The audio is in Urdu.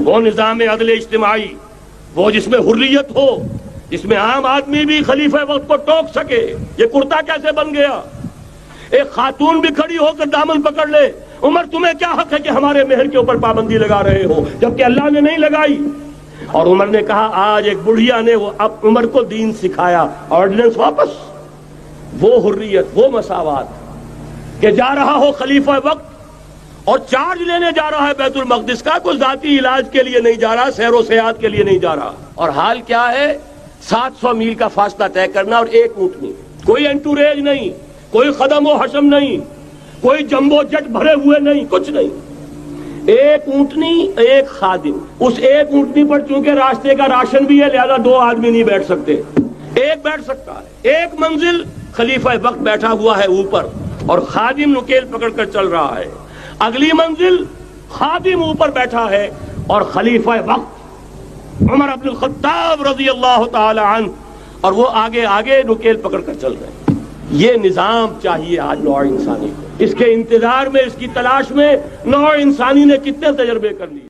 وہ نظام عدل اجتماعی، وہ جس میں حریت ہو، جس میں عام آدمی بھی خلیفہ وقت کو ٹوک سکے۔ یہ کرتا کیسے بن گیا؟ ایک خاتون بھی کھڑی ہو کر دامن پکڑ لے، عمر تمہیں کیا حق ہے کہ ہمارے مہر کے اوپر پابندی لگا رہے ہو، جبکہ اللہ نے نہیں لگائی۔ اور عمر نے کہا آج ایک بڑھیا نے وہ اب عمر کو دین سکھایا، آرڈیننس واپس۔ وہ حریت، وہ مساوات کہ جا رہا ہو خلیفہ وقت اور چارج لینے جا رہا ہے بیت المقدس کا، کوئی ذاتی علاج کے لیے نہیں جا رہا، سیر و سیاحت کے لیے نہیں جا رہا۔ اور حال کیا ہے؟ 700 میل کا فاصلہ طے کرنا اور ایک اونٹنی، کوئی انٹوریج نہیں، کوئی خدم و حشم نہیں، کوئی جمبو جٹ بھرے ہوئے نہیں، کچھ نہیں، ایک اونٹنی ایک خادم۔ اس ایک اونٹنی پر چونکہ راستے کا راشن بھی ہے لہذا 2 آدمی نہیں بیٹھ سکتے، ایک بیٹھ سکتا ہے۔ ایک منزل خلیفہ وقت بیٹھا ہوا ہے اوپر اور خادم نکیل پکڑ کر چل رہا ہے، اگلی منزل خادم اوپر بیٹھا ہے اور خلیفہ وقت عمر بن الخطاب رضی اللہ تعالی عنہ اور وہ آگے آگے نکیل پکڑ کر چل رہے ہیں۔ یہ نظام چاہیے آج نوع انسانی کو۔ اس کے انتظار میں، اس کی تلاش میں نوع انسانی نے کتنے تجربے کر لیے۔